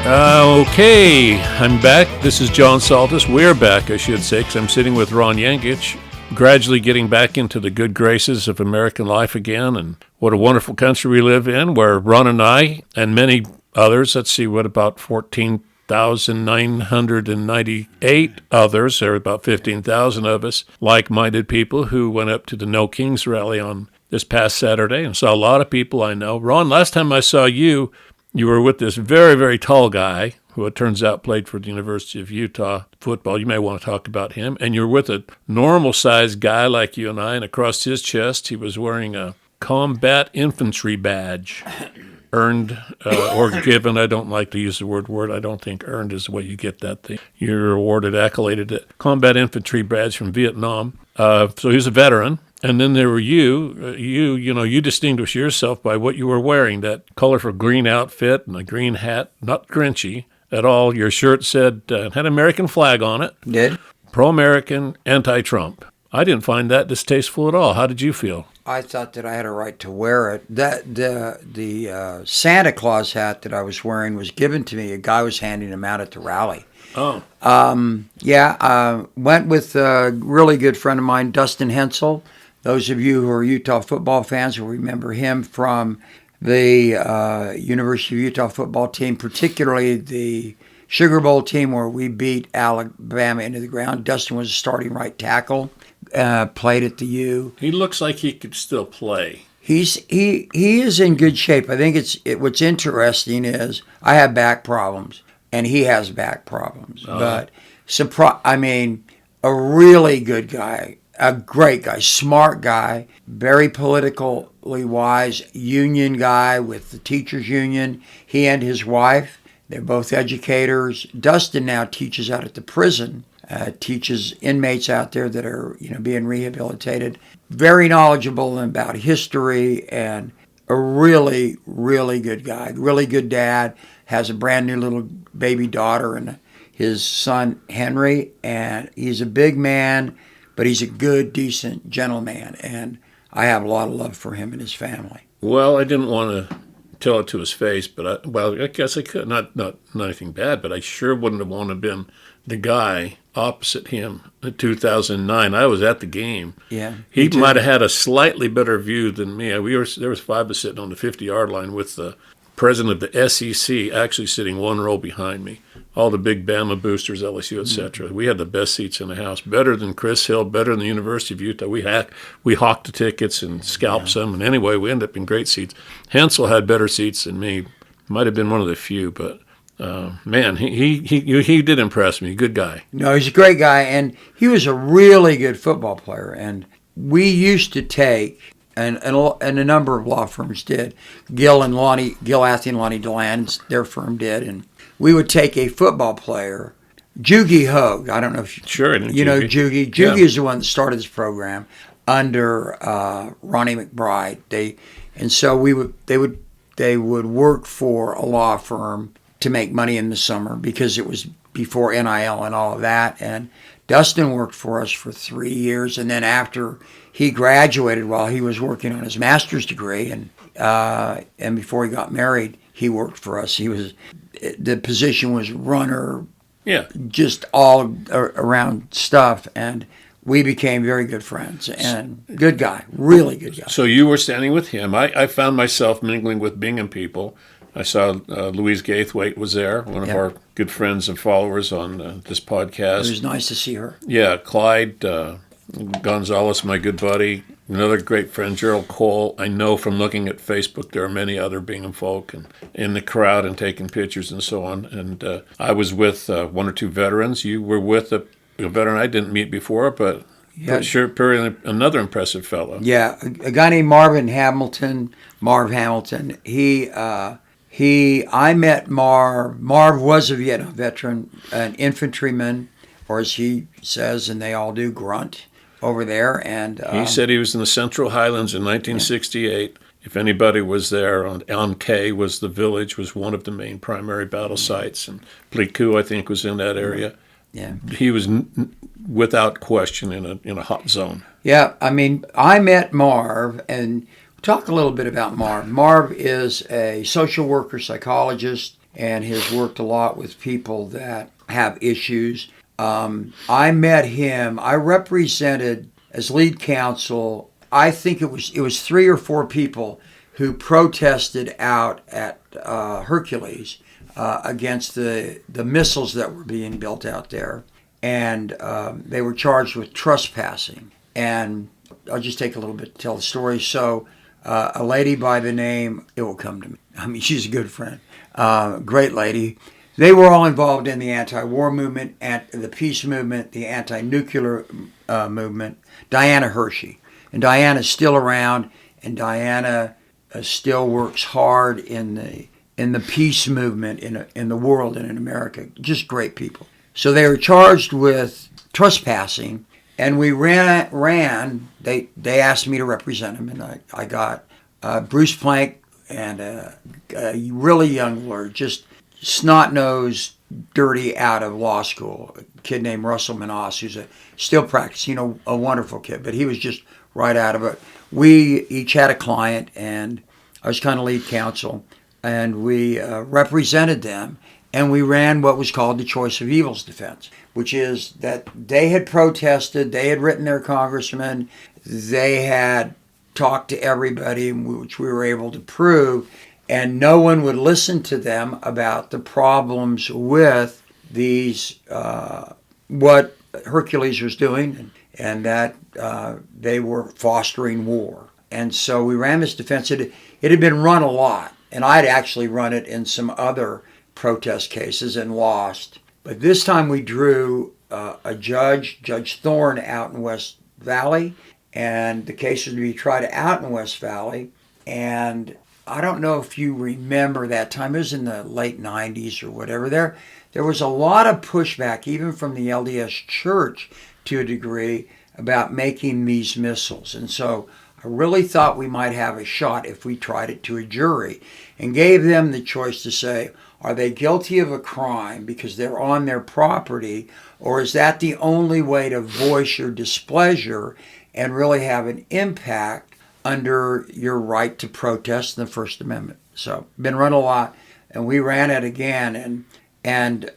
Okay, I'm back. This is John Saltas. We're back, I should say, because I'm sitting with Ron Yengich, gradually getting back into the good graces of American life again. And what a wonderful country we live in, where Ron and I and many others, let's see, what about 14,998 others, there are about 15,000 of us, like-minded people who went up to the No Kings rally on this past Saturday and saw a lot of people I know. Ron, last time I saw you, you were with this very, very tall guy who it turns out played for the University of Utah football. You may want to talk about him. And you're with a normal-sized guy like you and I, and across his chest he was wearing a combat infantry badge, earned or given. I don't like to use the word. I don't think earned is the way you get that thing. You're awarded, accoladed a combat infantry badge from Vietnam. So he was a veteran. And then there were you distinguish yourself by what you were wearing, that colorful green outfit and a green hat, not Grinchy at all. Your shirt said, had an American flag on it. Did? Pro-American, anti-Trump. I didn't find that distasteful at all. How did you feel? I thought that I had a right to wear it. The Santa Claus hat that I was wearing was given to me. A guy was handing them out at the rally. Oh. Went with a really good friend of mine, Dustin Hensel. Those of you who are Utah football fans will remember him from the University of Utah football team, particularly the Sugar Bowl team where we beat Alabama into the ground. Dustin was a starting right tackle, played at the U. He looks like he could still play. He is in good shape. I think what's interesting is I have back problems and he has back problems. But a really good guy. A great guy, smart guy, very politically wise, union guy with the teachers union. He and his wife, they're both educators. Dustin now teaches out at the prison, teaches inmates out there that are being rehabilitated. Very knowledgeable about history and a really, really good guy, really good dad. Has a brand new little baby daughter and his son Henry, and he's a big man. But he's a good, decent gentleman, and I have a lot of love for him and his family. Well, I didn't want to tell it to his face, but I guess I could. Not anything bad, but I sure wouldn't have wanted to have been the guy opposite him in 2009. I was at the game. Yeah, he might have had a slightly better view than me. There was five of us sitting on the 50-yard line with the president of the SEC actually sitting one row behind me. All the big Bama boosters, LSU, etc. We had the best seats in the house, better than Chris Hill, better than the University of Utah. We hawked the tickets and scalped some, and anyway, we ended up in great seats. Hensel had better seats than me. Might have been one of the few, but man, he did impress me. Good guy. No, he's a great guy, and he was a really good football player. And we used to take, and a number of law firms did. Gil Athey and Lonnie Deland, their firm did, and we would take a football player, Jugie Hogue. I don't know if you know Jugie. Jugie is the one that started this program under Ronnie McBride. They would work for a law firm to make money in the summer because it was before NIL and all of that. And Dustin worked for us for 3 years, and then after he graduated, while he was working on his master's degree, and before he got married, he worked for us. The position was runner, just all around stuff, and we became very good friends. And good guy, really good guy. So you were standing with him. I found myself mingling with Bingham people. I saw Louise Gaithwaite was there, one of our good friends and followers on this podcast. It was nice to see her. Yeah, Clyde Gonzalez, my good buddy. Another great friend, Gerald Cole. I know from looking at Facebook there are many other Bingham folk and in the crowd and taking pictures and so on. And I was with one or two veterans. You were with a veteran I didn't meet before, but sure, another impressive fellow. Yeah, a guy named Marv Hamilton. I met Marv. Marv was a Vietnam veteran, an infantryman, or as he says, and they all do, grunt over there. And he said he was in the Central Highlands in 1968. Yeah. If anybody was there, on K was the village, was one of the main primary battle sites, and Pleiku, I think, was in that area. Yeah, he was without question in a hot zone. Yeah, I mean, I met Marv, and talk a little bit about Marv. Marv is a social worker, psychologist, and has worked a lot with people that have issues. I met him. I represented as lead counsel. I think it was 3 or 4 people who protested out at Hercules against the missiles that were being built out there, and they were charged with trespassing. And I'll just take a little bit to tell the story. So a lady by the name, it will come to me. I mean, she's a good friend, great lady. They were all involved in the anti-war movement, and the peace movement, the anti-nuclear movement. Diana Hershey, and Diana's still around, and Diana still works hard in the peace movement in the world and in America. Just great people. So they were charged with trespassing, and we ran. They asked me to represent them, and I got Bruce Plank and a really young lawyer, just snot-nosed, dirty out of law school, a kid named Russell Manass, who's still practicing, a wonderful kid, but he was just right out of it. We each had a client, and I was kind of lead counsel, and we represented them, and we ran what was called the choice of evils defense, which is that they had protested, they had written their congressman, they had talked to everybody, which we were able to prove, and no one would listen to them about the problems with these, what Hercules was doing, and that they were fostering war. And so we ran this defense. It had been run a lot, and I'd actually run it in some other protest cases and lost. But this time we drew a judge, Judge Thorne, out in West Valley, and the case was to be tried out in West Valley. And I don't know if you remember that time. It was in the late 90s or whatever. There was a lot of pushback, even from the LDS Church to a degree, about making these missiles. And so I really thought we might have a shot if we tried it to a jury and gave them the choice to say, are they guilty of a crime because they're on their property, or is that the only way to voice your displeasure and really have an impact under your right to protest in the First Amendment? So, been run a lot, and we ran it again, and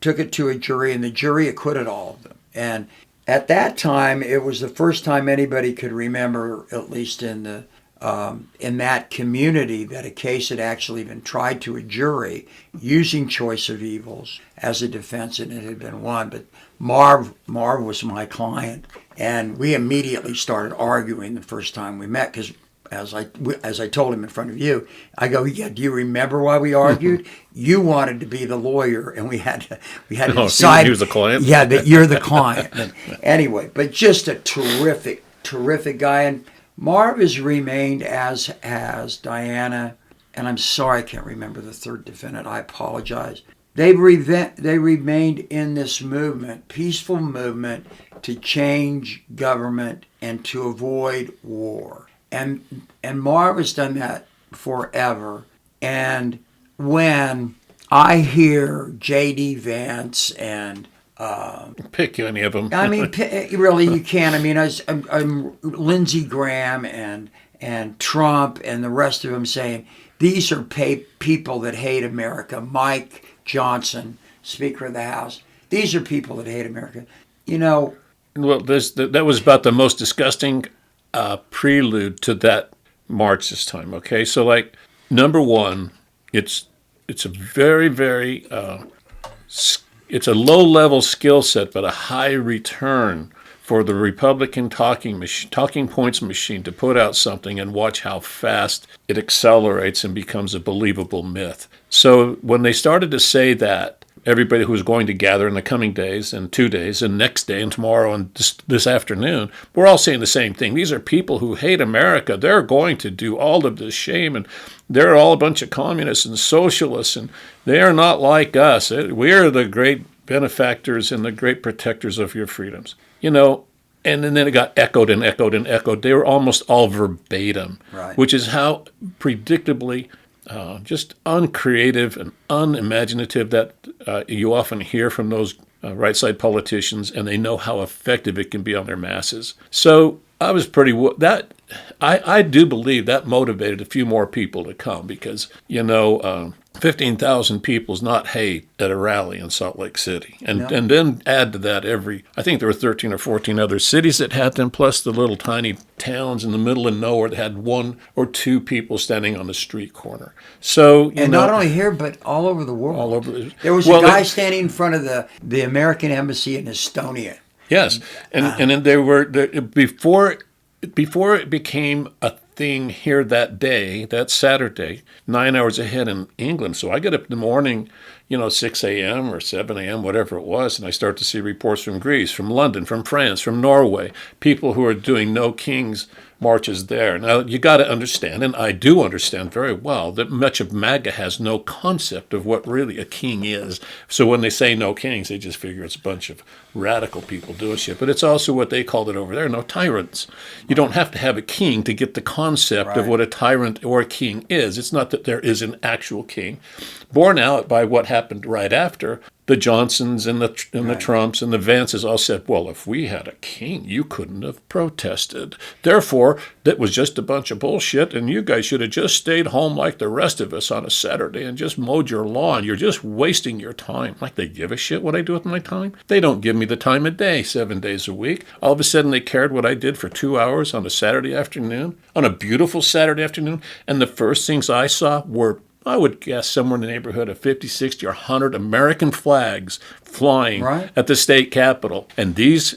took it to a jury, and the jury acquitted all of them. And at that time, it was the first time anybody could remember, at least in that community, that a case had actually been tried to a jury using choice of evils as a defense, and it had been won. But Marv was my client, and we immediately started arguing the first time we met, because as I told him in front of you, I go, yeah, do you remember why we argued? You wanted to be the lawyer, and we had to decide. He was the client? Yeah, that you're the client. And anyway, but just a terrific guy. And Marv has remained, as has Diana, and I'm sorry I can't remember the third defendant. I apologize. They remained in this movement, peaceful movement, to change government and to avoid war. And Marv has done that forever. And when I hear J.D. Vance and pick any of them. I mean, really, you can't. I mean, I'm Lindsey Graham and Trump and the rest of them saying these are people that hate America. Mike Johnson, Speaker of the House. These are people that hate America. Well, that was about the most disgusting prelude to that march this time. Okay, so like number one, it's a very, very it's a low-level skill set, but a high return for the Republican talking points machine to put out something and watch how fast it accelerates and becomes a believable myth. So when they started to say that, everybody who was going to gather in the coming days and 2 days and next day and tomorrow and this afternoon, we're all saying the same thing. These are people who hate America. They're going to do all of this shame, and they're all a bunch of communists and socialists, and they are not like us. We are the great benefactors and the great protectors of your freedoms. And then it got echoed and echoed and echoed. They were almost all verbatim, right, which is how predictably just uncreative and unimaginative that you often hear from those right-side politicians, and they know how effective it can be on their masses. So I was I do believe that motivated a few more people to come because, 15,000 people's not hate at a rally in Salt Lake City. And No. and then add to that I think there were 13 or 14 other cities that had them, plus the little tiny towns in the middle of nowhere that had one or two people standing on the street corner. So, and not only here, but all over the world. all over. There was a guy standing in front of the American embassy in Estonia. Yes, and then before it became a thing here that Saturday, 9 hours ahead in England. So I get up in the morning, 6 a.m. or 7 a.m., whatever it was, and I start to see reports from Greece, from London, from France, from Norway, people who are doing No Kings marches there. Now, you got to understand, and I do understand very well, that much of MAGA has no concept of what really a king is. So when they say no kings, they just figure it's a bunch of radical people doing shit. But it's also what they called it over there, no tyrants. You don't have to have a king to get the concept of what a tyrant or a king is. It's not that there is an actual king. Borne out by what happened right after, the Johnsons and the Trumps and the Vances all said, well, if we had a king, you couldn't have protested. Therefore, that was just a bunch of bullshit, and you guys should have just stayed home like the rest of us on a Saturday and just mowed your lawn. You're just wasting your time. Like they give a shit what I do with my time? They don't give me the time of day 7 days a week. All of a sudden, they cared what I did for 2 hours on a Saturday afternoon, on a beautiful Saturday afternoon, and the first things I saw were, I would guess, somewhere in the neighborhood of 50, 60, or 100 American flags flying at the state capitol. And these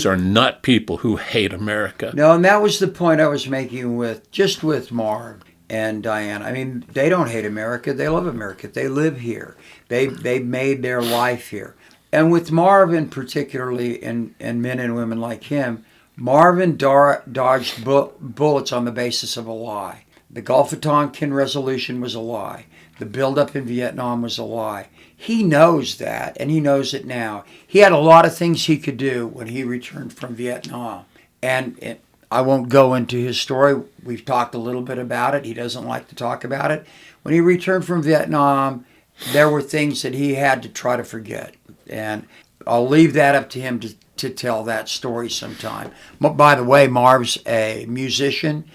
are not people who hate America. No, and that was the point I was making with Marv and Diane. I mean, they don't hate America. They love America. They live here. They made their life here. And with Marvin particularly, and men and women like him, Marvin dodged bullets on the basis of a lie. The Gulf of Tonkin resolution was a lie. The buildup in Vietnam was a lie. He knows that, and he knows it now. He had a lot of things he could do when he returned from Vietnam. And I won't go into his story. We've talked a little bit about it. He doesn't like to talk about it. When he returned from Vietnam, there were things that he had to try to forget. And I'll leave that up to him to tell that story sometime. By the way, Marv's a musician.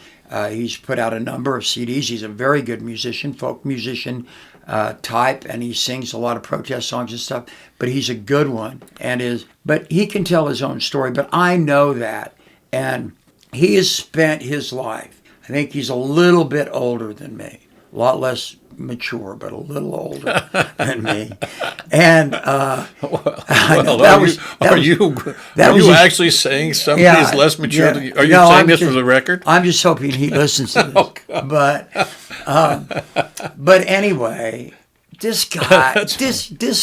He's put out a number of CDs. He's a very good musician, folk musician type, and he sings a lot of protest songs and stuff. But he's a good one, but he can tell his own story. But I know that, and he has spent his life. I think he's a little bit older than me, a lot less mature, but a little older than me. And are you actually saying somebody is less mature than you? Are you saying this for the record? I'm just hoping he listens to this. But anyway, this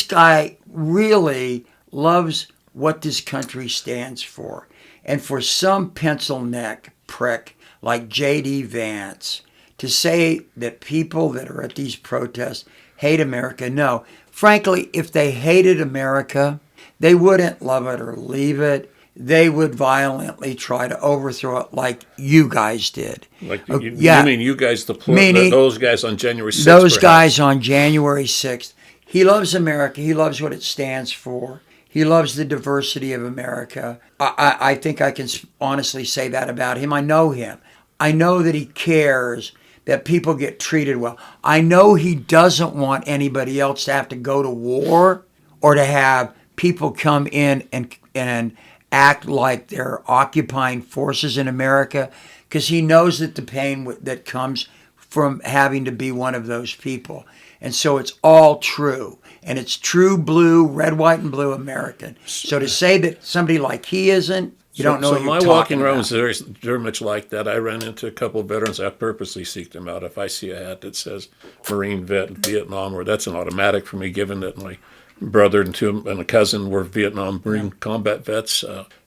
guy really loves what this country stands for. And for some pencil neck prick like J.D. Vance to say that people that are at these protests hate America, no. Frankly, if they hated America, they wouldn't love it or leave it. They would violently try to overthrow it like you guys did. Like you mean you guys, those guys on January 6th? Those guys on January 6th. He loves America. He loves what it stands for. He loves the diversity of America. I think I can honestly say that about him. I know him. I know that he cares that people get treated well. I know he doesn't want anybody else to have to go to war or to have people come in and act like they're occupying forces in America, because he knows that the pain that comes from having to be one of those people. And so it's all true. And it's true blue, red, white, and blue American. So to say that somebody like he isn't, you don't know what you're talking about. So my walking around was very much like that. I ran into a couple of veterans. I purposely seek them out. If I see a hat that says Marine vet Vietnam, or that's an automatic for me, given that my brother and a cousin were Vietnam Marine combat vets.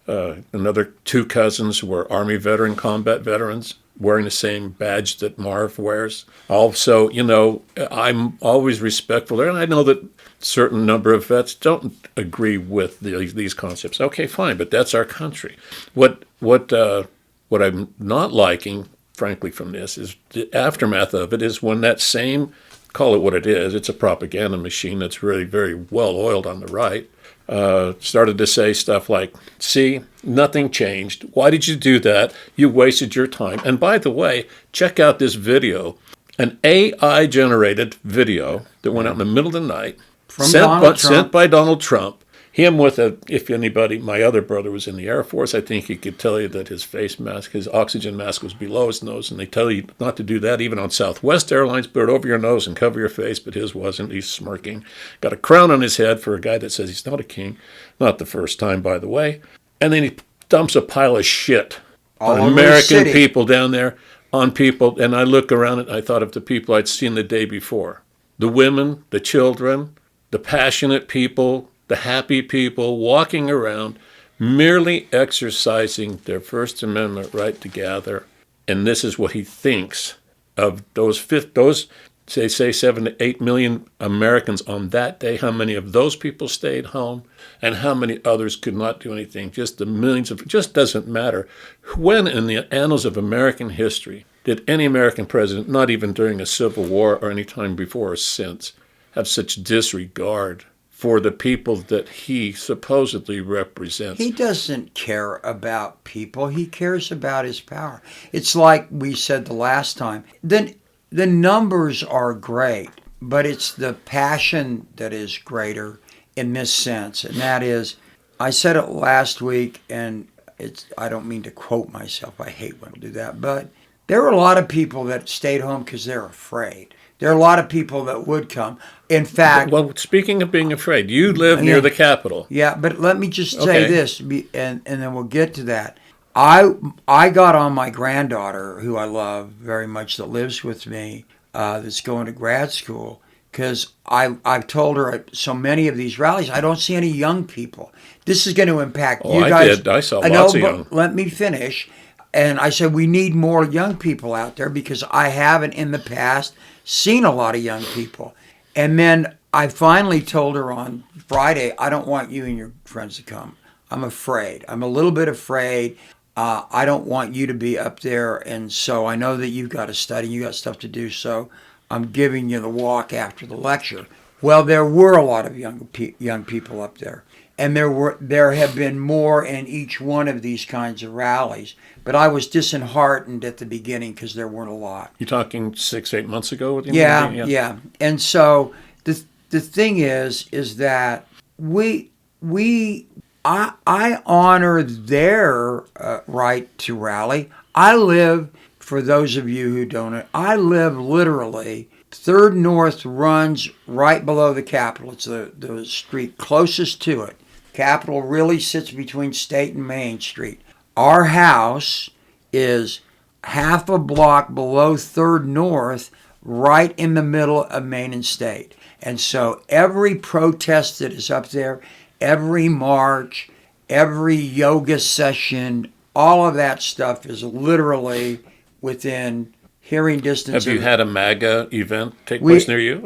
Another two cousins were Army veteran combat veterans, wearing the same badge that Marv wears. Also, I'm always respectful there, and I know that a certain number of vets don't agree with these concepts. Okay, fine, but that's our country. What I'm not liking, frankly, from this is the aftermath of it is when that same, call it what it is, it's a propaganda machine that's really very well oiled on the right, started to say stuff like, see, nothing changed. Why did you do that? You wasted your time. And by the way, check out this video. an AI-generated video that went out in the middle of the night, From Donald Trump. sent by Donald Trump. Him with if anybody, my other brother was in the Air Force, I think he could tell you that his face mask, his oxygen mask was below his nose, and they tell you not to do that even on Southwest Airlines, put it over your nose and cover your face, but his wasn't. He's smirking. Got a crown on his head for a guy that says he's not a king. Not the first time, by the way. And then he dumps a pile of shit on American people down there, on people, and I look around and I thought of the people I'd seen the day before. The women, the children, the passionate people, the happy people walking around, merely exercising their First Amendment right to gather. And this is what he thinks of those say 7 to 8 million Americans on that day. How many of those people stayed home and how many others could not do anything? Just the millions of, it just doesn't matter. When in the annals of American history did any American president, not even during a civil war or any time before or since, have such disregard for the people that he supposedly represents? He doesn't care about people. He cares about his power. It's like we said the last time. The numbers are great, but it's the passion that is greater in this sense. And that is, I said it last week, and I don't mean to quote myself. I hate when I do that. But there were a lot of people that stayed home because they're afraid. There are a lot of people that would come. In fact... Well, speaking of being afraid, you live near the Capitol. Yeah, but let me just say this, and then we'll get to that. I got on my granddaughter, who I love very much, that lives with me, that's going to grad school, because I've told her at so many of these rallies, I don't see any young people. This is going to impact you guys. I did. I saw lots of young. Let me finish. And I said, we need more young people out there because I haven't in the past seen a lot of young people. And then I finally told her on Friday, I don't want you and your friends to come. I'm afraid. I'm a little bit afraid. I don't want you to be up there. And so I know that you've got to study. You got stuff to do. So I'm giving you the walk after the lecture. Well, there were a lot of young people up there. And there have been more in each one of these kinds of rallies. But I was disheartened at the beginning because there weren't a lot. You're talking 6-8 months ago? Yeah. And so the thing is that I honor their right to rally. I live, for those of you who don't know, I live literally, 3rd North runs right below the Capitol. It's the street closest to it. Capitol really sits between State and Main Street. Our house is half a block below 3rd North, right in the middle of Main and State. And so every protest that is up there, every march, every yoga session, all of that stuff is literally within hearing distance. Have you had a MAGA event take place near you?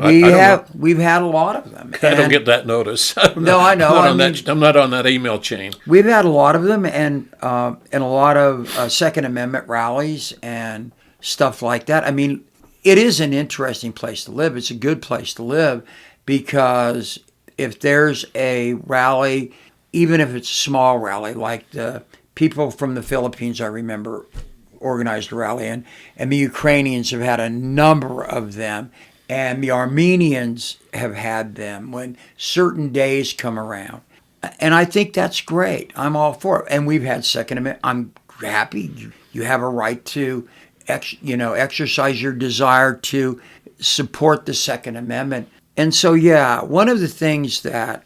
We've had a lot of them. I don't get that notice. No, I know. I'm not on that email chain. We've had a lot of them, and a lot of Second Amendment rallies and stuff like that. I mean, it is an interesting place to live. It's a good place to live because if there's a rally, even if it's a small rally, like the people from the Philippines, I remember, organized a rally, and the Ukrainians have had a number of them, and the Armenians have had them when certain days come around. And I think that's great. I'm all for it. And we've had Second Amendment. I'm happy you have a right to exercise your desire to support the Second Amendment. And so, yeah, one of the things that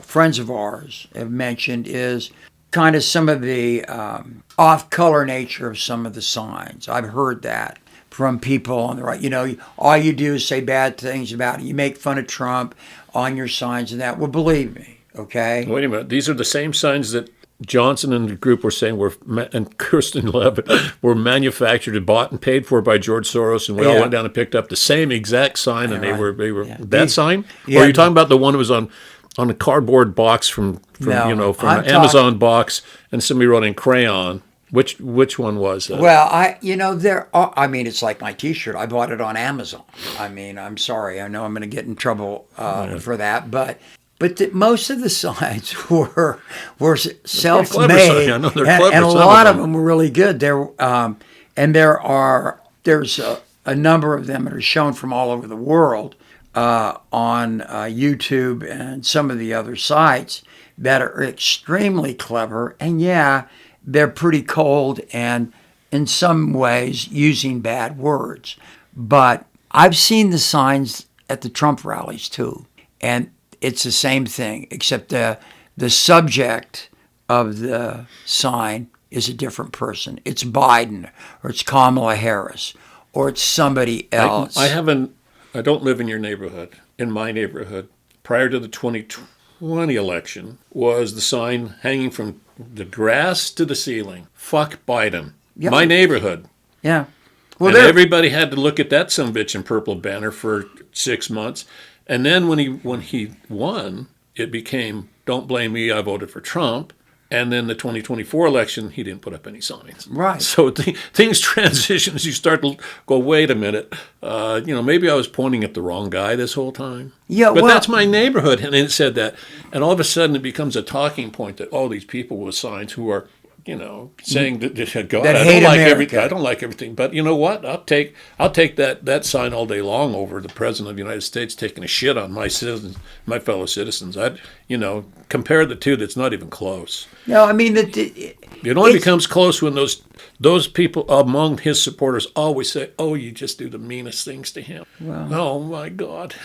friends of ours have mentioned is kind of some of the off-color nature of some of the signs. I've heard that from people on the right. All you do is say bad things about it. You make fun of Trump on your signs and that. Well, believe me, okay? Wait a minute. These are the same signs that Johnson and the group were saying and Kirsten Levitt were manufactured and bought and paid for by George Soros, and we all went down and picked up the same exact sign, and they were that sign? Or are you talking about the one that was on a cardboard box from an Amazon box, and somebody wrote in crayon? Which one was that? Well, it's like my T-shirt. I bought it on Amazon. I mean, I'm sorry. I know I'm going to get in trouble for that, but most of the signs were self-made, and a lot of them were really good. There's a number of them that are shown from all over the world on YouTube and some of the other sites that are extremely clever. And yeah, they're pretty cold and in some ways using bad words. But I've seen the signs at the Trump rallies too. And it's the same thing, except the subject of the sign is a different person. It's Biden, or it's Kamala Harris, or it's somebody else. I don't live in your neighborhood. In my neighborhood, prior to the 2020 election, was the sign hanging from the grass to the ceiling. Fuck Biden. Yep. My neighborhood. Yeah. Well, and everybody had to look at that sumbitch in purple banner for 6 months. And then when he won, it became, don't blame me, I voted for Trump. And then the 2024 election, he didn't put up any signs. Right. So things transition as you start to go, wait a minute, maybe I was pointing at the wrong guy this whole time. Yeah, but that's my neighborhood. And it said that. And all of a sudden it becomes a talking point that all these people with signs who are, saying that God, that I hate don't like America. I don't like everything. But you know what? I'll take that sign all day long over the president of the United States taking a shit on my citizens, my fellow citizens. Compare the two. That's not even close. No, I mean It only becomes close when those people among his supporters always say, "Oh, you just do the meanest things to him." Well, oh my God!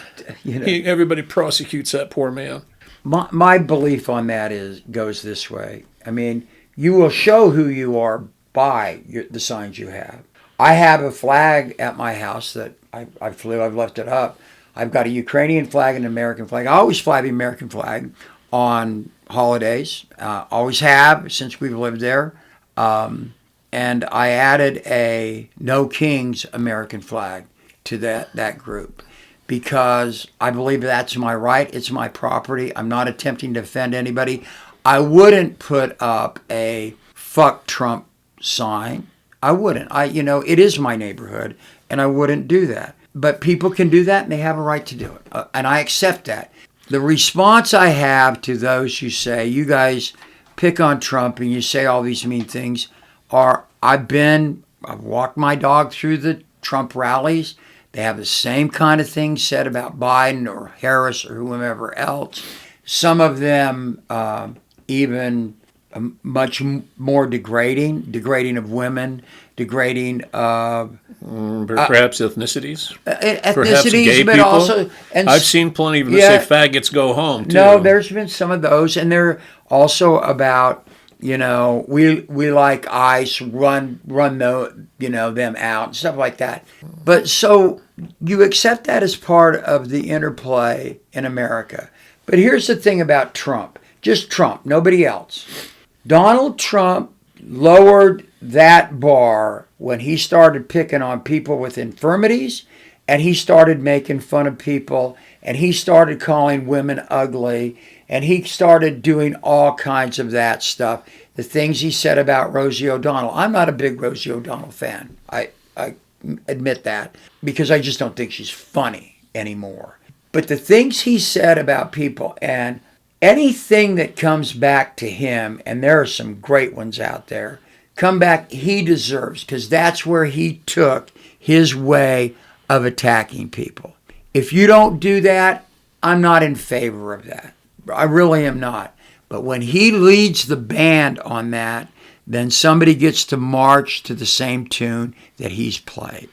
Everybody prosecutes that poor man. My belief on that goes this way. I mean, you will show who you are by the signs you have. I have a flag at my house that I flew. I've left it up. I've got a Ukrainian flag and an American flag. I always fly the American flag on holidays. Always have since we've lived there. And I added a No Kings American flag to that group because I believe that's my right. It's my property. I'm not attempting to offend anybody. I wouldn't put up a fuck Trump sign. I wouldn't. It is my neighborhood, and I wouldn't do that. But people can do that, and they have a right to do it. And I accept that. The response I have to those who say, you guys pick on Trump and you say all these mean things, are I've walked my dog through the Trump rallies. They have the same kind of things said about Biden or Harris or whomever else. Some of them even much more degrading of women, degrading of perhaps ethnicities, perhaps gay but people. Also, and I've seen plenty of say faggots go home too. No, there's been some of those, and they're also about we like ICE, run them out and stuff like that. But so you accept that as part of the interplay in America. But here's the thing about Trump. Just Trump, nobody else. Donald Trump lowered that bar when he started picking on people with infirmities, and he started making fun of people, and he started calling women ugly, and he started doing all kinds of that stuff. The things he said about Rosie O'Donnell. I'm not a big Rosie O'Donnell fan. I admit that, because I just don't think she's funny anymore. But the things he said about people, and anything that comes back to him, and there are some great ones out there, come back, he deserves, because that's where he took his way of attacking people. If you don't do that, I'm not in favor of that. I really am not. But when he leads the band on that, then somebody gets to march to the same tune that he's played.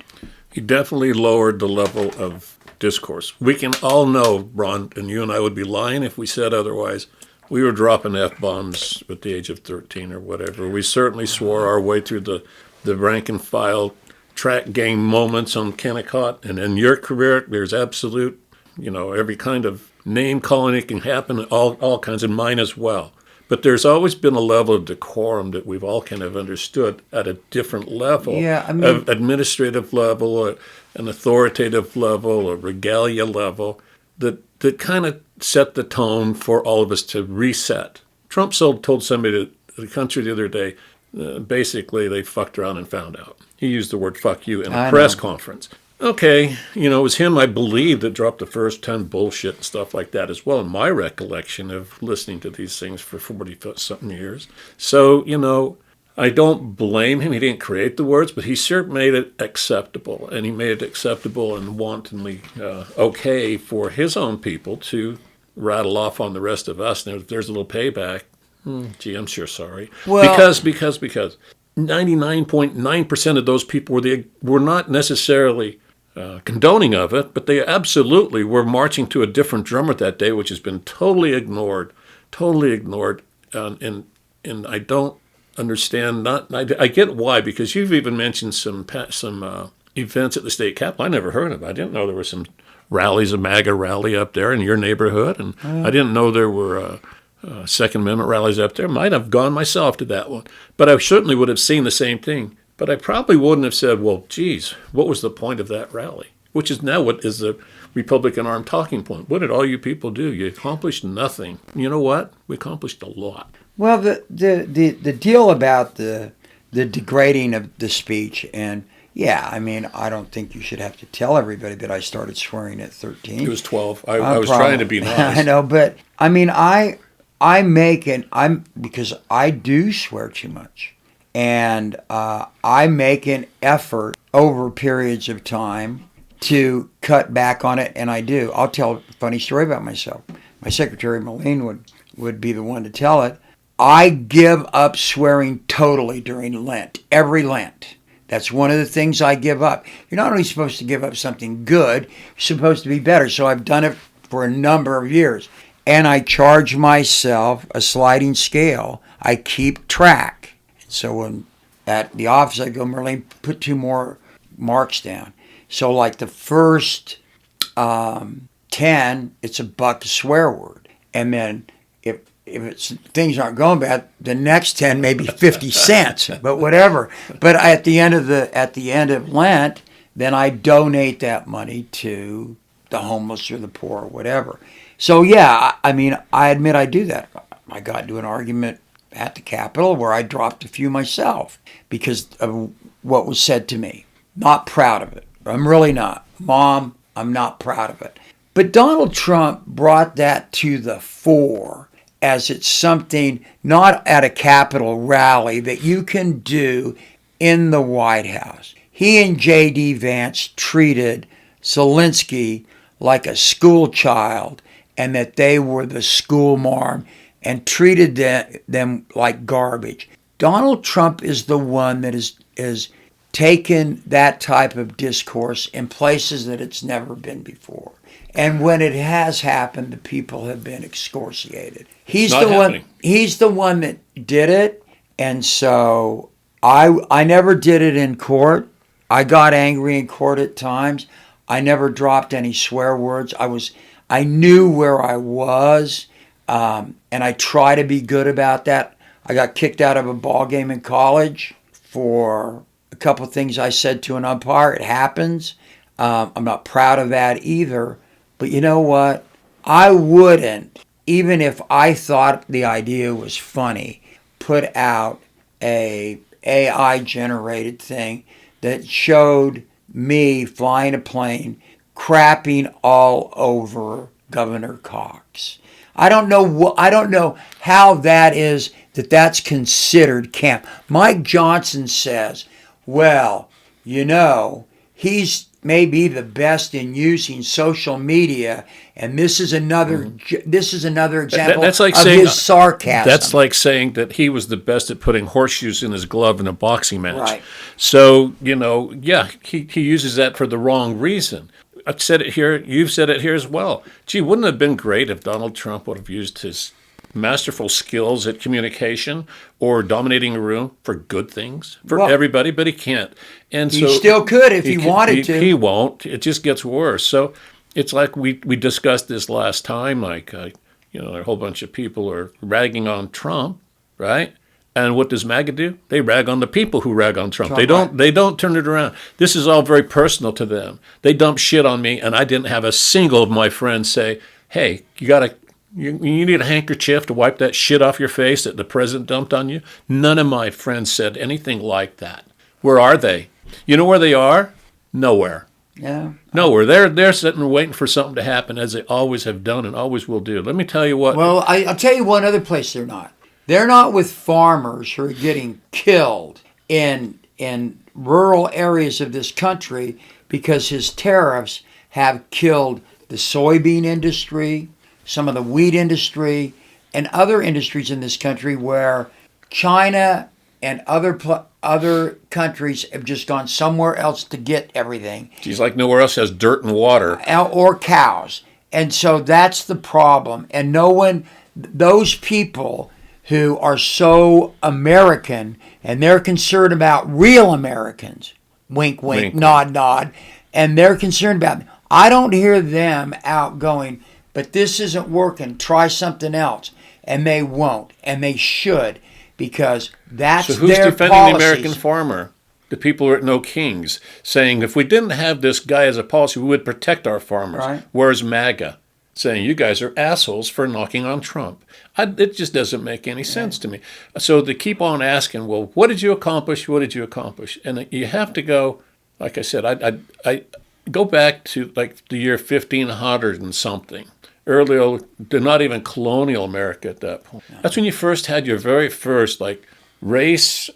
He definitely lowered the level of discourse. We can all know, Ron, and you and I would be lying if we said otherwise. We were dropping F-bombs at the age of 13 or whatever. We certainly swore our way through the rank and file track game moments on Kennecott. And in your career, there's absolute, every kind of name calling it can happen, all kinds, and mine as well. But there's always been a level of decorum that we've all kind of understood at a different level, of administrative level, an authoritative level, a regalia level, that kind of set the tone for all of us to reset. Trump told somebody that the country the other day, basically they fucked around and found out. He used the word fuck you in a press conference. Okay, it was him, I believe, that dropped the first 10 bullshit and stuff like that as well, in my recollection of listening to these things for 40-something years. So, I don't blame him. He didn't create the words, but he sure made it acceptable. And he made it acceptable and wantonly okay for his own people to rattle off on the rest of us. And if there's a little payback, gee, I'm sure sorry. Well, because 99.9% of those people were not necessarily condoning of it, but they absolutely were marching to a different drummer that day, which has been totally ignored. And I don't understand. I get why, because you've even mentioned some events at the state capitol I never heard of. I didn't know there were some rallies, a MAGA rally up there in your neighborhood, and I didn't know there were Second Amendment rallies up there. Might have gone myself to that one, but I certainly would have seen the same thing. But I probably wouldn't have said, well, geez, what was the point of that rally? Which is now what is the Republican armed talking point. What did all you people do? You accomplished nothing. You know what? We accomplished a lot. Well, the deal about the degrading of the speech, and yeah, I mean, I don't think you should have to tell everybody that I started swearing at 13. It was 12. I was trying to be nice. I know, but I mean, because I do swear too much. And I make an effort over periods of time to cut back on it, and I do. I'll tell a funny story about myself. My secretary, Malene, would be the one to tell it. I give up swearing totally during Lent, every Lent. That's one of the things I give up. You're not only supposed to give up something good, you're supposed to be better. So I've done it for a number of years. And I charge myself a sliding scale. I keep track. So when at the office I go, Marlene, put 2 more marks down. So like the first 10, it's $1 a swear word. And then if things aren't going bad, the next 10 maybe 50 cents, but whatever. But at the end of Lent, then I donate that money to the homeless or the poor or whatever. So yeah, I mean, I admit I do that. I got into an argument at the Capitol where I dropped a few myself because of what was said to me. Not proud of it. I'm really not. Mom, I'm not proud of it. But Donald Trump brought that to the fore as it's something not at a Capitol rally that you can do in the White House. He and J.D. Vance treated Zelensky like a school child and that they were the school marm and treated them like garbage. Donald Trump is the one that is taken that type of discourse in places that it's never been before. And when it has happened, the people have been excoriated. He's the one that did it, and so I never did it in court. I got angry in court at times. I never dropped any swear words. I knew where I was. And I try to be good about that. I got kicked out of a ball game in college for a couple of things I said to an umpire. It happens. I'm not proud of that either. But you know what? I wouldn't, even if I thought the idea was funny, put out a AI-generated thing that showed me flying a plane, crapping all over Governor Cox. I don't know how that's considered camp. Mike Johnson says, well, he's maybe the best in using social media, and this is another example that's like of his sarcasm. That's like saying that he was the best at putting horseshoes in his glove in a boxing match. Right. So, he uses that for the wrong reason. I've said it here. You've said it here as well. Gee, wouldn't it have been great if Donald Trump would have used his masterful skills at communication or dominating a room for good things for everybody, but he can't. And he still could if he wanted to. He won't. It just gets worse. So it's like we discussed this last time. Like, a whole bunch of people are ragging on Trump, right? And what does MAGA do? They rag on the people who rag on Trump. They don't turn it around. This is all very personal to them. They dump shit on me, and I didn't have a single of my friends say, hey, you need a handkerchief to wipe that shit off your face that the president dumped on you. None of my friends said anything like that. Where are they? You know where they are? Nowhere. Yeah. Nowhere. They're sitting and waiting for something to happen, as they always have done and always will do. Let me tell you what. Well, I'll tell you one other place they're not. They're not with farmers who are getting killed in rural areas of this country because his tariffs have killed the soybean industry, some of the wheat industry, and other industries in this country where China and other countries have just gone somewhere else to get everything. It's like nowhere else has dirt and water. Or cows. And so that's the problem. And those people who are so American and they're concerned about real Americans, wink, wink, nod, nod, and they're concerned about them. I don't hear them out going, but this isn't working, try something else. And they won't, and they should, because that's their policies. So who's defending the American farmer? The people who are at No Kings, saying if we didn't have this guy as a policy, we would protect our farmers. Right. Whereas MAGA, saying you guys are assholes for knocking on Trump. It just doesn't make any sense to me. So they keep on asking, well, what did you accomplish? What did you accomplish? And you have to go, like I said, I go back to like the year 1500 and something. Earlier, not even colonial America at that point. That's when you first had your very first race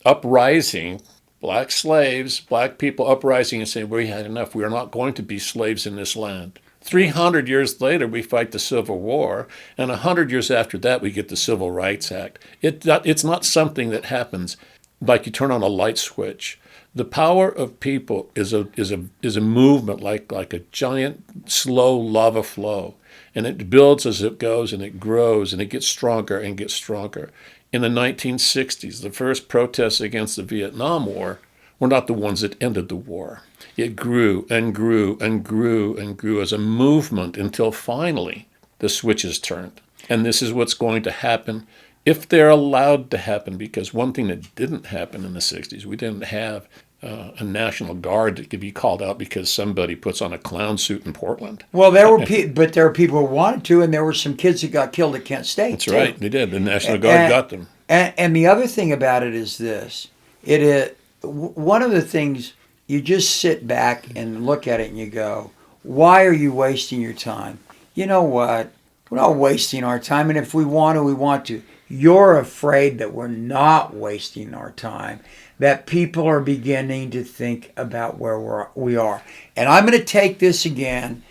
uprising, black slaves, black people uprising and saying, we had enough. We are not going to be slaves in this land. 300 years later, we fight the Civil War, and 100 years after that, we get the Civil Rights Act. It's not something that happens like you turn on a light switch. The power of people is a movement like a giant, slow lava flow, and it builds as it goes, and it grows, and it gets stronger and gets stronger. In the 1960s, the first protests against the Vietnam War were not the ones that ended the war. It grew and grew and grew and grew as a movement until finally the switch is turned. And this is what's going to happen if they're allowed to happen, because one thing that didn't happen in the 60s, we didn't have a National Guard that could be called out because somebody puts on a clown suit in Portland. Well, there were people who wanted to, and there were some kids that got killed at Kent State. That's right, they did. The National Guard got them. And the other thing about it is this. It is one of the things, you just sit back and look at it and you go, why are you wasting your time? You know what? We're not wasting our time, and if we want to, we want to. You're afraid that we're not wasting our time, that people are beginning to think about where we are. And I'm going to take this again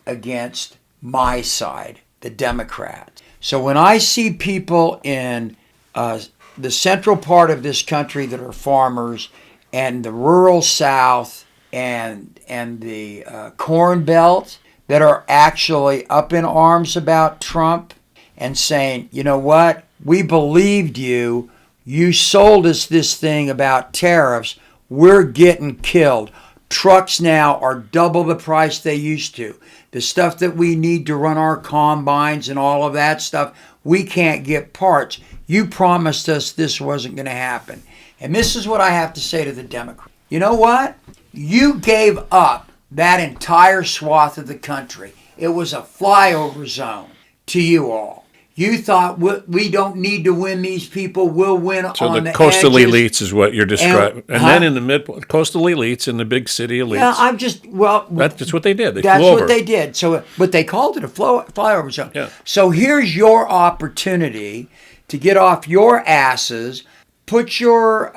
against my side, the Democrats. So when I see people in the central part of this country that are farmers, and the rural South and the Corn Belt that are actually up in arms about Trump and saying, you know what, we believed you. You sold us this thing about tariffs. We're getting killed. Trucks now are double the price they used to. The stuff that we need to run our combines and all of that stuff, we can't get parts. You promised us this wasn't going to happen. And this is what I have to say to the Democrats. You know what? You gave up that entire swath of the country. It was a flyover zone to you all. You thought we don't need to win these people. We'll win on the edges. So the coastal elites is what you're describing. And then in the mid, coastal elites and the big city elites. Yeah, that's what they did. That's what they did. So, but they called it a flyover zone. Yeah. So here's your opportunity to get off your asses, put your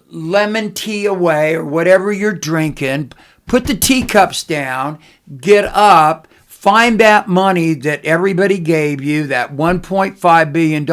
lemon tea away or whatever you're drinking, put the teacups down, get up, find that money that everybody gave you, that $1.5 billion,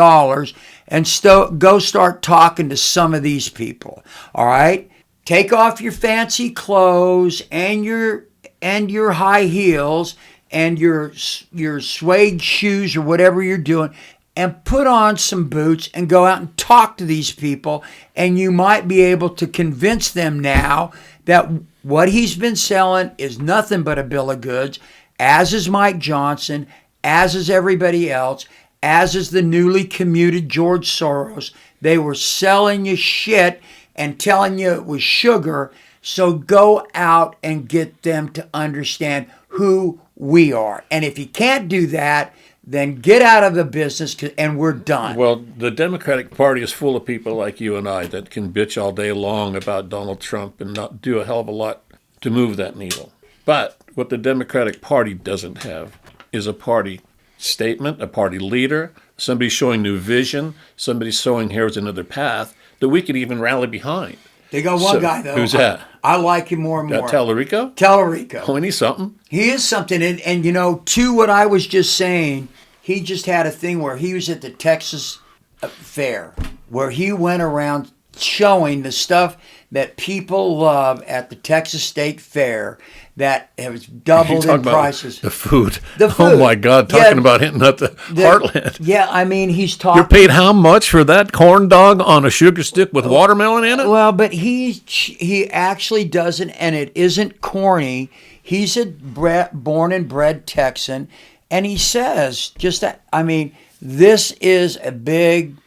and go start talking to some of these people. All right? Take off your fancy clothes and your high heels and your suede shoes or whatever you're doing, and put on some boots and go out and talk to these people, and you might be able to convince them now that what he's been selling is nothing but a bill of goods, as is Mike Johnson, as is everybody else, as is the newly commuted George Soros. They were selling you shit and telling you it was sugar. So go out and get them to understand who we are. And if you can't do that, then get out of the business and we're done. Well, the Democratic Party is full of people like you and I that can bitch all day long about Donald Trump and not do a hell of a lot to move that needle. But what the Democratic Party doesn't have is a party statement, a party leader, somebody showing new vision, somebody showing here's another path that we could even rally behind. They got one guy, though. Who's that? I like him more and more. Tallarico? Tallarico. Oh, and he's something. He is something. And to what I was just saying, he just had a thing where he was at the Texas Fair, where he went around showing the stuff that people love at the Texas State Fair that has doubled in prices. The food. The food. Oh, my God. Talking about hitting up the heartland. Yeah, I mean, he's talking. You're paid how much for that corn dog on a sugar stick with watermelon in it? Well, but he actually doesn't, and it isn't corny. He's a born and bred Texan, and he says just that. I mean, this is a big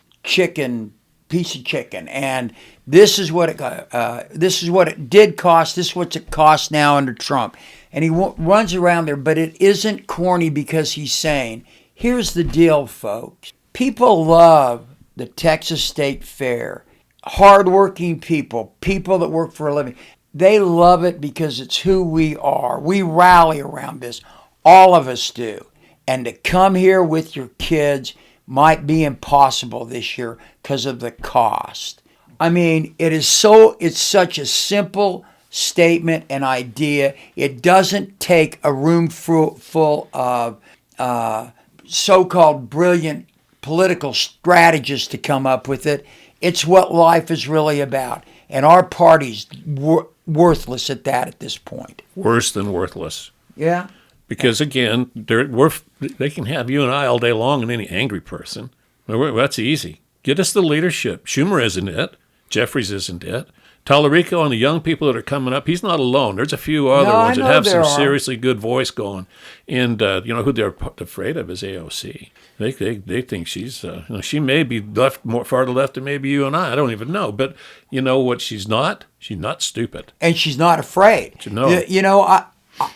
piece of chicken, and this is what it did cost. This is what it costs now under Trump, and he runs around there. But it isn't corny because he's saying, "Here's the deal, folks. People love the Texas State Fair. Hardworking people that work for a living, they love it because it's who we are. We rally around this. All of us do. And to come here with your kids might be impossible this year because of the cost." I mean, it's such a simple statement and idea. It doesn't take a room full of so-called brilliant political strategists to come up with it. It's what life is really about. And our party's worthless at that at this point. Worse than worthless. Yeah. Because, again, they can have you and I all day long and any angry person. That's easy. Get us the leadership. Schumer isn't it. Jeffries isn't it. Tallarico and the young people that are coming up, he's not alone. There's a few other ones that have some seriously good voice going. And, who they're afraid of is AOC. They think she's, she may be far to the left than maybe you and I. I don't even know. But you know what she's not? She's not stupid. And she's not afraid. No.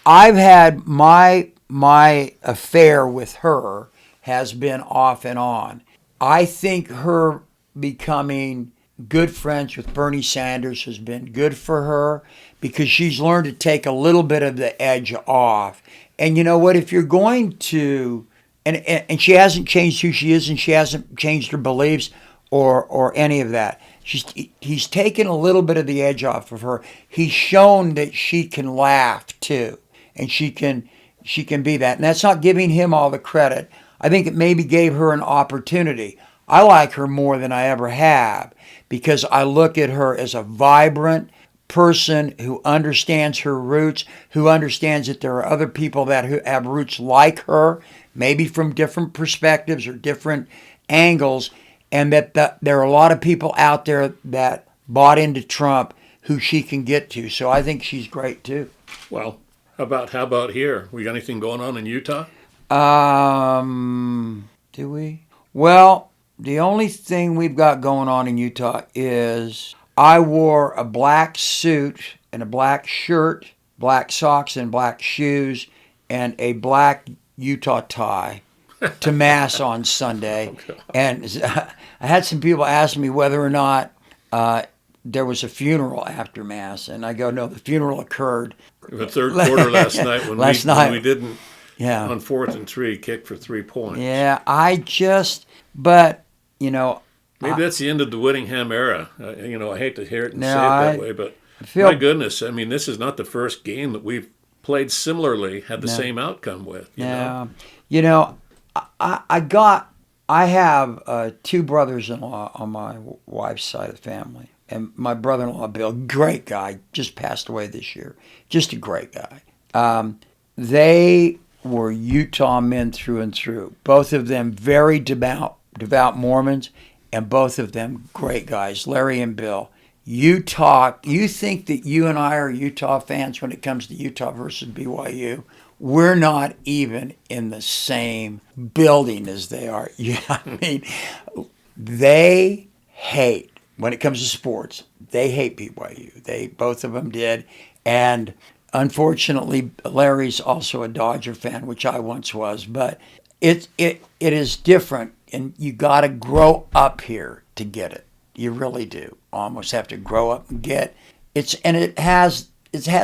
I've had my affair with her has been off and on. I think her becoming good friends with Bernie Sanders has been good for her because she's learned to take a little bit of the edge off. And you know what? If you're going to, and she hasn't changed who she is, and she hasn't changed her beliefs or any of that. He's taken a little bit of the edge off of her. He's shown that she can laugh too, and she can be that. And that's not giving him all the credit. I think it maybe gave her an opportunity. I like her more than I ever have because I look at her as a vibrant person who understands her roots, who understands that there are other people that have roots like her, maybe from different perspectives or different angles, and that there are a lot of people out there that bought into Trump who she can get to. So I think she's great too. Well, how about here? We got anything going on in Utah? Do we? Well, the only thing we've got going on in Utah is I wore a black suit and a black shirt, black socks and black shoes, and a black Utah tie to Mass on Sunday. Okay. And I had some people ask me whether or not there was a funeral after Mass. And I go, no, the funeral occurred. The third quarter last night when we didn't, on 4th and 3, kick for 3 points. Yeah, maybe that's the end of the Whittingham era. I hate to hear it and say it that way, but my goodness, I mean, this is not the first game that we've played similarly, had the same outcome with. I have 2 brothers-in-law on my wife's side of the family. And my brother-in-law, Bill, great guy, just passed away this year. Just a great guy. They were Utah men through and through. Both of them very devout Mormons, and both of them great guys, Larry and Bill. You think that you and I are Utah fans when it comes to Utah versus BYU. We're not even in the same building as they are. Yeah, I mean, they hate, when it comes to sports, they hate BYU. Both of them did. And unfortunately, Larry's also a Dodger fan, which I once was. But it is different, and you got to grow up here to get it. You really do. Almost have to grow up and get it. And it has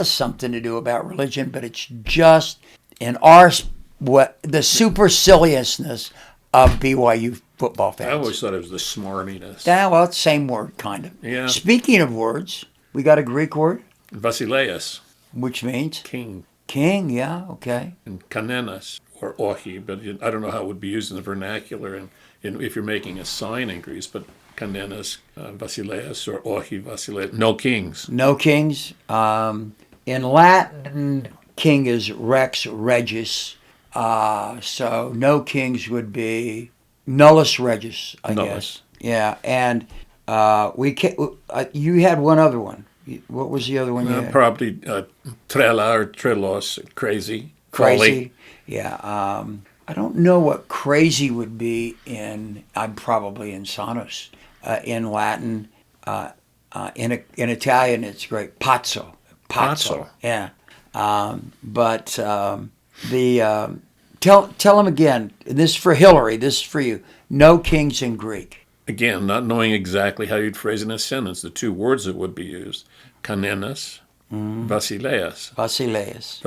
something to do about religion, but it's just in our what the superciliousness of BYU football fans. I always thought it was the smarminess. Yeah, well, it's the same word, kind of. Yeah. Speaking of words, we got a Greek word, Basileus, which means king, king. Yeah, okay. and kanenas, or ohi, but I don't know how it would be used in the vernacular and if you're making a sign in Greece, but kanenas, Basileus, or ohi Basileus, no kings. No kings. In Latin, king is rex regis. So no kings would be nullus regis, I Nullus. guess. Yeah, and you had one other one. What was the other one you had? Probably trela or trelos, crazy. Crazy. Yeah. I don't know what crazy would be I'm probably in Sanus. In Latin, in Italian, it's great. Pazzo. Pazzo. Yeah. Tell them again. This is for Hillary. This is for you. No kings in Greek. Again, not knowing exactly how you'd phrase it in a sentence, the two words that would be used, kanenas, Basileus. Basileus.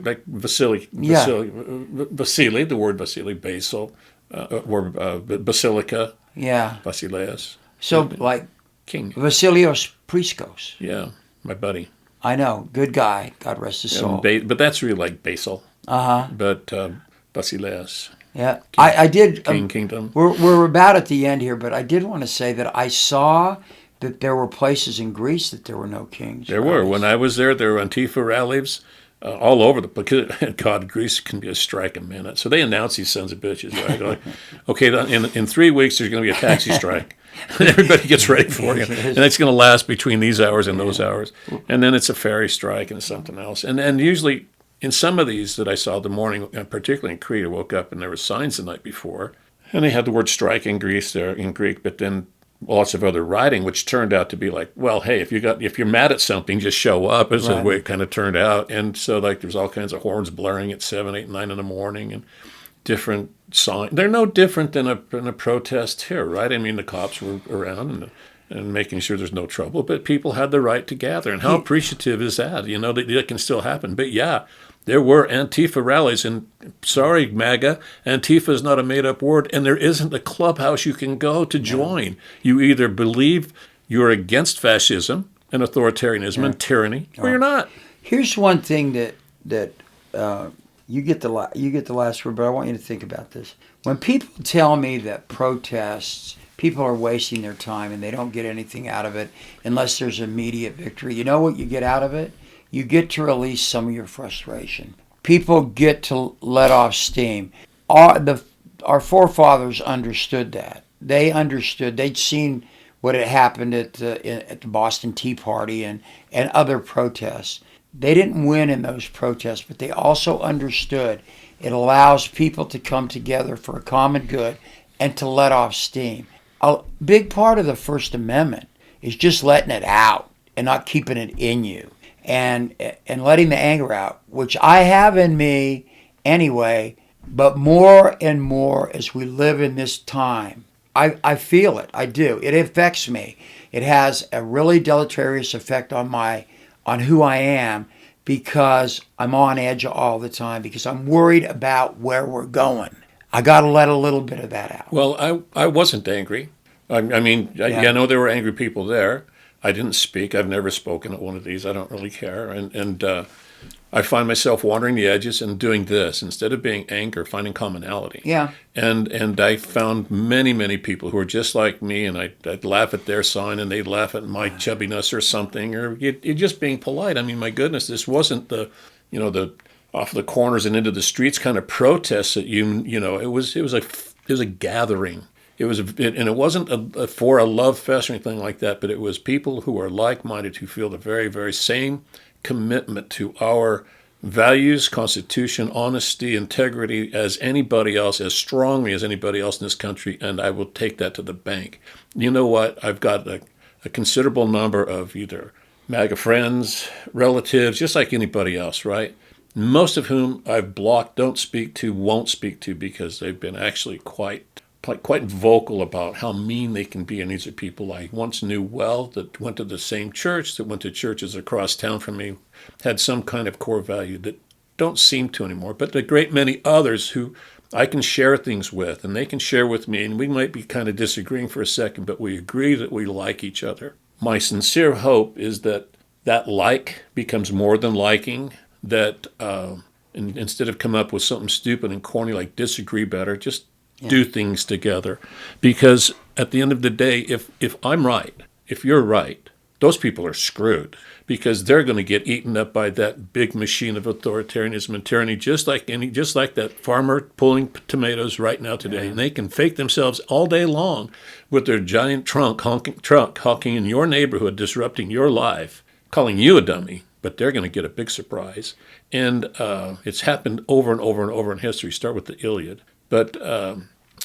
Like Vasily, Yeah. Vasily, the word Vasily, basil, or basilica, Yeah. Basileus. So like King. Vasilios Priskos. Yeah, my buddy. I know. Good guy. God rest his soul. But that's really like basil. Uh-huh. But Basileus. Yeah. I did. Kingdom. We're about at the end here, but I did want to say that I saw that there were places in Greece that there were no kings. There were. When I was there were Antifa rallies all over the place. God, Greece can be a strike a minute. So they announce these sons of bitches, right? Like, okay, in 3 weeks there's going to be a taxi strike. And everybody gets ready for it. And it's going to last between these hours and those hours. And then it's a ferry strike and it's something else. And usually in some of these that I saw the morning, particularly in Crete, I woke up and there were signs the night before. And they had the word strike in Greece there in Greek, but then lots of other writing, which turned out to be like, well, hey, if you're mad at something, just show up. Is the way it kind of turned out. And so like there's all kinds of horns blaring at 7, 8, 9 in the morning and different signs. They're no different than a protest here, right? I mean, the cops were around and making sure there's no trouble, but people had the right to gather. And how appreciative is that? You know, that can still happen. But yeah, there were Antifa rallies, and sorry, MAGA, Antifa is not a made-up word, and there isn't a clubhouse you can go to join. You either believe you're against fascism and authoritarianism and tyranny, or you're not. Here's one thing that you get the last word, but I want you to think about this. When people tell me that protests, people are wasting their time and they don't get anything out of it unless there's immediate victory, you know what you get out of it? You get to release some of your frustration. People get to let off steam. Our forefathers understood that. They understood. They'd seen what had happened at the Boston Tea Party and other protests. They didn't win in those protests, but they also understood it allows people to come together for a common good and to let off steam. A big part of the First Amendment is just letting it out and not keeping it in you. And letting the anger out, which I have in me anyway, but more and more as we live in this time, I feel it. I do. It affects me. It has a really deleterious effect on who I am because I'm on edge all the time because I'm worried about where we're going. I got to let a little bit of that out. Well, I wasn't angry. I know there were angry people there. I didn't speak. I've never spoken at one of these. I don't really care. And I find myself wandering the edges and doing this instead of being anger, finding commonality. Yeah. And I found many, many people who are just like me, and I'd laugh at their sign and they'd laugh at my chubbiness or something, or you're just being polite. I mean, my goodness, this wasn't the off the corners and into the streets kind of protests that it was a gathering. It wasn't for a love fest or anything like that, but it was people who are like-minded who feel the very, very same commitment to our values, constitution, honesty, integrity as anybody else, as strongly as anybody else in this country, and I will take that to the bank. You know what? I've got a considerable number of either MAGA friends, relatives, just like anybody else, right? Most of whom I've blocked, don't speak to, won't speak to because they've been actually quite vocal about how mean they can be. And these are people I once knew well that went to the same church, that went to churches across town from me, had some kind of core value that don't seem to anymore, but a great many others who I can share things with, and they can share with me, and we might be kind of disagreeing for a second, but we agree that we like each other. My sincere hope is that like becomes more than liking, that instead of come up with something stupid and corny like disagree better, just do things together. Because at the end of the day, if I'm right, if you're right, those people are screwed, because they're going to get eaten up by that big machine of authoritarianism and tyranny, just like that farmer pulling tomatoes right now today. And they can fake themselves all day long with their giant truck honking in your neighborhood, disrupting your life, calling you a dummy, but they're going to get a big surprise. And it's happened over and over and over in history. Start with the Iliad. But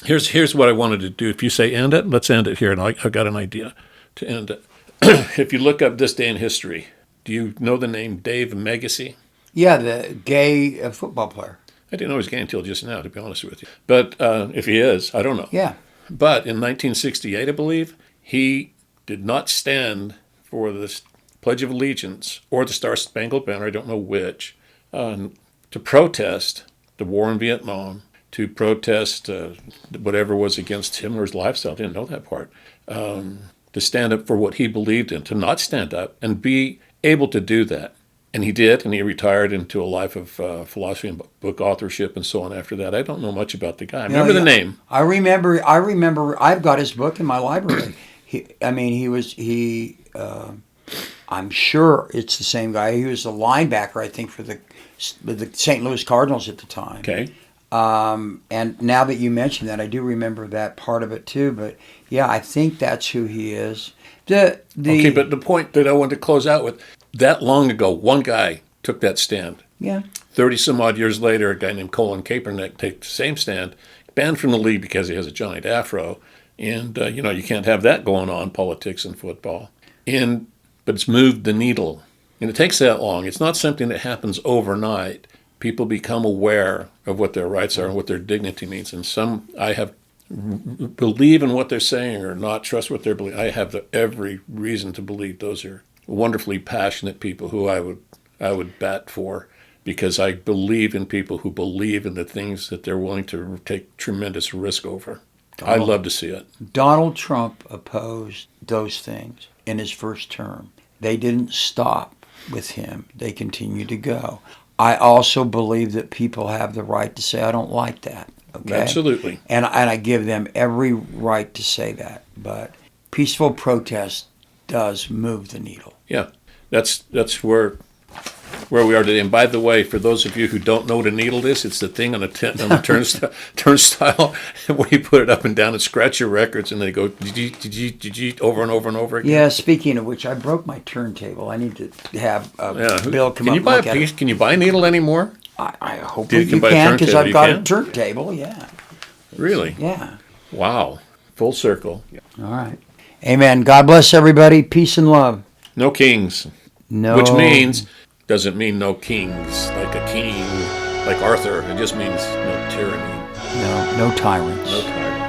here's what I wanted to do. If you say end it, let's end it here. And I've got an idea to end it. If you look up this day in history, do you know the name Dave Megacy? Yeah, the gay football player. I didn't know he was gay until just now, to be honest with you. But if he is, I don't know. Yeah. But in 1968, I believe, he did not stand for the Pledge of Allegiance or the Star-Spangled Banner, I don't know which, to protest the war in Vietnam, to protest whatever was against Himmler's lifestyle. I didn't know that part. To stand up for what he believed in, to not stand up and be able to do that. And he did, and he retired into a life of philosophy and book authorship and so on after that. I don't know much about the guy. I remember the name. I remember. I've got his book in my library. I'm sure it's the same guy. He was a linebacker, I think, for the St. Louis Cardinals at the time. Okay. And now that you mention that, I do remember that part of it too. But yeah, I think that's who he is. Okay, but the point that I wanted to close out with, that long ago, one guy took that stand. Yeah. 30 some odd years later, a guy named Colin Kaepernick takes the same stand, banned from the league because he has a giant afro. And, you can't have that going on, politics and football. But it's moved the needle. And it takes that long. It's not something that happens overnight. People become aware of what their rights are and what their dignity means. And some believe in what they're saying or not trust what they're believing. I have every reason to believe those are wonderfully passionate people who I would bat for, because I believe in people who believe in the things that they're willing to take tremendous risk over. I love to see it. Donald Trump opposed those things in his first term. They didn't stop with him. They continued to go. I also believe that people have the right to say, I don't like that. Okay? Absolutely. And I give them every right to say that. But peaceful protest does move the needle. Yeah, that's where we are today. And by the way, for those of you who don't know what a needle is, it's the thing on the turnstile where you put it up and down and scratch your records, and they go over and over and over again. Yeah, speaking of which, I broke my turntable. I need to have Bill come up and look at it. Can you buy a needle anymore? I hope you can, because I've got a turntable, yeah. Really? Yeah. Wow. Full circle. All right. Amen. God bless everybody. Peace and love. No kings. No. Which doesn't mean no kings, like a king, like Arthur. It just means no tyranny. No tyrants. No tyrants.